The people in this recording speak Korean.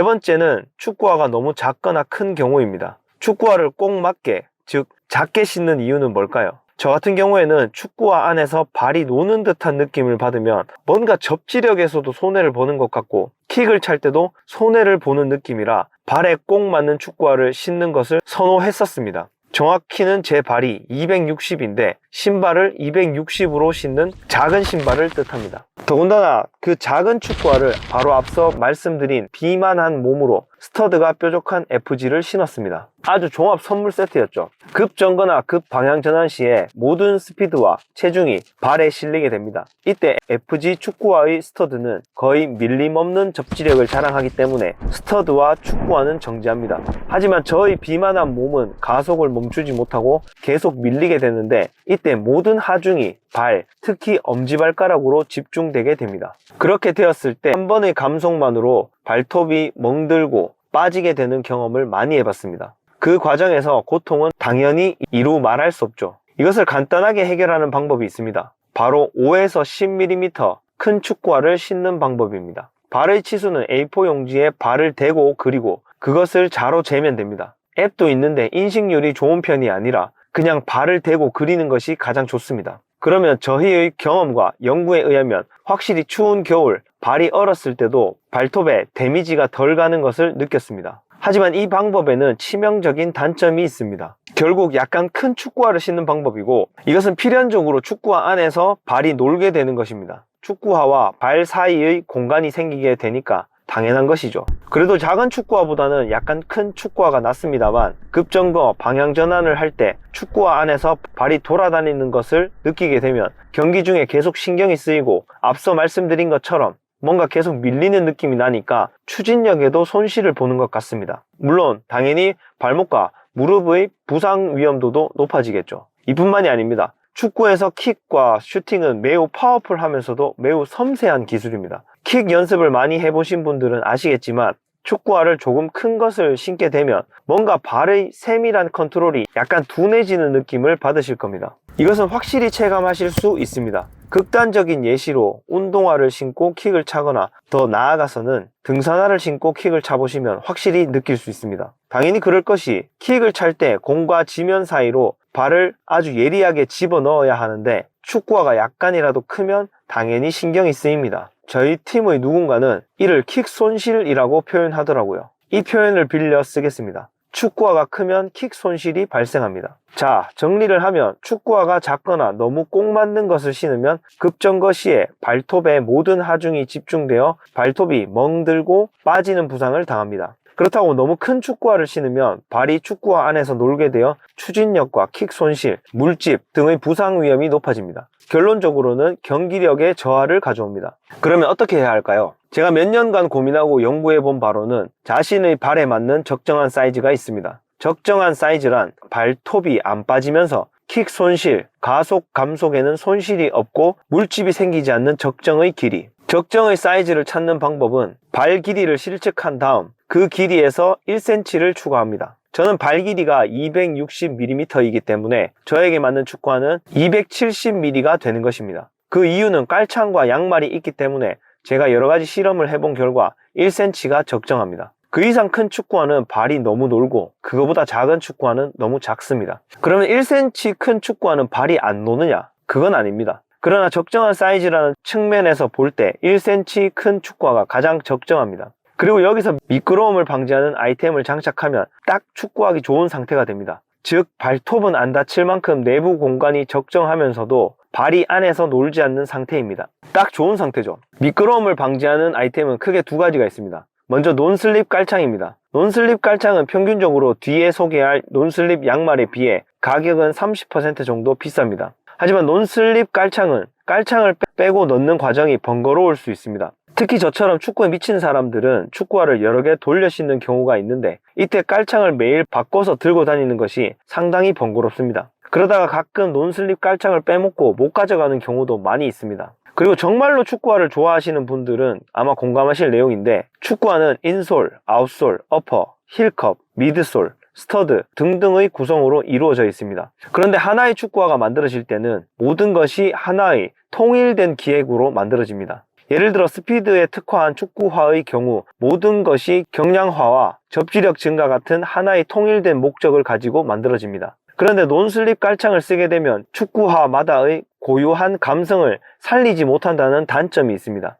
세 번째는 축구화가 너무 작거나 큰 경우입니다. 축구화를 꼭 맞게, 즉 작게 신는 이유는 뭘까요? 저 같은 경우에는 축구화 안에서 발이 노는 듯한 느낌을 받으면 뭔가 접지력에서도 손해를 보는 것 같고 킥을 찰 때도 손해를 보는 느낌이라 발에 꼭 맞는 축구화를 신는 것을 선호했었습니다. 정확히는 제 발이 260인데 신발을 260으로 신는 작은 신발을 뜻합니다. 더군다나 그 작은 축구화를 바로 앞서 말씀드린 비만한 몸으로 스터드가 뾰족한 FG를 신었습니다. 아주 종합 선물 세트였죠. 급정거나 급방향전환 시에 모든 스피드와 체중이 발에 실리게 됩니다. 이때 FG 축구화의 스터드는 거의 밀림 없는 접지력을 자랑하기 때문에 스터드와 축구화는 정지합니다. 하지만 저의 비만한 몸은 가속을 멈추지 못하고 계속 밀리게 되는데 이때 모든 하중이 발, 특히 엄지발가락으로 집중되게 됩니다. 그렇게 되었을 때 한 번의 감속만으로 발톱이 멍들고 빠지게 되는 경험을 많이 해봤습니다. 그 과정에서 고통은 당연히 이루 말할 수 없죠. 이것을 간단하게 해결하는 방법이 있습니다. 바로 5에서 10mm 큰 축구화를 신는 방법입니다. 발의 치수는 A4 용지에 발을 대고 그리고 그것을 자로 재면 됩니다. 앱도 있는데 인식률이 좋은 편이 아니라 그냥 발을 대고 그리는 것이 가장 좋습니다. 그러면 저희의 경험과 연구에 의하면 확실히 추운 겨울 발이 얼었을 때도 발톱에 데미지가 덜 가는 것을 느꼈습니다. 하지만 이 방법에는 치명적인 단점이 있습니다. 결국 약간 큰 축구화를 신는 방법이고 이것은 필연적으로 축구화 안에서 발이 놀게 되는 것입니다. 축구화와 발 사이의 공간이 생기게 되니까 당연한 것이죠. 그래도 작은 축구화보다는 약간 큰 축구화가 낫습니다만 급정거, 방향전환을 할 때 축구화 안에서 발이 돌아다니는 것을 느끼게 되면 경기 중에 계속 신경이 쓰이고 앞서 말씀드린 것처럼 뭔가 계속 밀리는 느낌이 나니까 추진력에도 손실을 보는 것 같습니다. 물론 당연히 발목과 무릎의 부상 위험도도 높아지겠죠. 이뿐만이 아닙니다. 축구에서 킥과 슈팅은 매우 파워풀하면서도 매우 섬세한 기술입니다. 킥 연습을 많이 해보신 분들은 아시겠지만 축구화를 조금 큰 것을 신게 되면 뭔가 발의 세밀한 컨트롤이 약간 둔해지는 느낌을 받으실 겁니다. 이것은 확실히 체감하실 수 있습니다. 극단적인 예시로 운동화를 신고 킥을 차거나 더 나아가서는 등산화를 신고 킥을 차보시면 확실히 느낄 수 있습니다. 당연히 그럴 것이 킥을 찰 때 공과 지면 사이로 발을 아주 예리하게 집어넣어야 하는데 축구화가 약간이라도 크면 당연히 신경이 쓰입니다. 저희 팀의 누군가는 이를 킥 손실이라고 표현하더라고요. 이 표현을 빌려 쓰겠습니다. 축구화가 크면 킥 손실이 발생합니다. 자, 정리를 하면 축구화가 작거나 너무 꼭 맞는 것을 신으면 급정거 시에 발톱에 모든 하중이 집중되어 발톱이 멍들고 빠지는 부상을 당합니다. 그렇다고 너무 큰 축구화를 신으면 발이 축구화 안에서 놀게 되어 추진력과 킥 손실, 물집 등의 부상 위험이 높아집니다. 결론적으로는 경기력의 저하를 가져옵니다. 그러면 어떻게 해야 할까요? 제가 몇 년간 고민하고 연구해 본 바로는 자신의 발에 맞는 적정한 사이즈가 있습니다. 적정한 사이즈란 발톱이 안 빠지면서 킥 손실, 가속, 감속에는 손실이 없고 물집이 생기지 않는 적정의 길이. 적정의 사이즈를 찾는 방법은 발 길이를 실측한 다음 그 길이에서 1cm를 추가합니다. 저는 발 길이가 260mm이기 때문에 저에게 맞는 축구화는 270mm가 되는 것입니다. 그 이유는 깔창과 양말이 있기 때문에 제가 여러가지 실험을 해본 결과 1cm가 적정합니다. 그 이상 큰 축구화는 발이 너무 놀고 그거보다 작은 축구화는 너무 작습니다. 그러면 1cm 큰 축구화는 발이 안 노느냐? 그건 아닙니다. 그러나 적정한 사이즈라는 측면에서 볼 때 1cm 큰 축구화가 가장 적정합니다. 그리고 여기서 미끄러움을 방지하는 아이템을 장착하면 딱 축구하기 좋은 상태가 됩니다. 즉 발톱은 안 다칠 만큼 내부 공간이 적정하면서도 발이 안에서 놀지 않는 상태입니다. 딱 좋은 상태죠. 미끄러움을 방지하는 아이템은 크게 두 가지가 있습니다. 먼저 논슬립 깔창입니다. 논슬립 깔창은 평균적으로 뒤에 소개할 논슬립 양말에 비해 가격은 30% 정도 비쌉니다. 하지만 논슬립 깔창은 깔창을 빼고 넣는 과정이 번거로울 수 있습니다. 특히 저처럼 축구에 미친 사람들은 축구화를 여러 개 돌려 신는 경우가 있는데 이때 깔창을 매일 바꿔서 들고 다니는 것이 상당히 번거롭습니다. 그러다가 가끔 논슬립 깔창을 빼먹고 못 가져가는 경우도 많이 있습니다. 그리고 정말로 축구화를 좋아하시는 분들은 아마 공감하실 내용인데 축구화는 인솔, 아웃솔, 어퍼, 힐컵, 미드솔, 스터드 등등의 구성으로 이루어져 있습니다. 그런데 하나의 축구화가 만들어질 때는 모든 것이 하나의 통일된 기획으로 만들어집니다. 예를 들어 스피드에 특화한 축구화의 경우 모든 것이 경량화와 접지력 증가 같은 하나의 통일된 목적을 가지고 만들어집니다. 그런데 논슬립 깔창을 쓰게 되면 축구화마다의 고유한 감성을 살리지 못한다는 단점이 있습니다.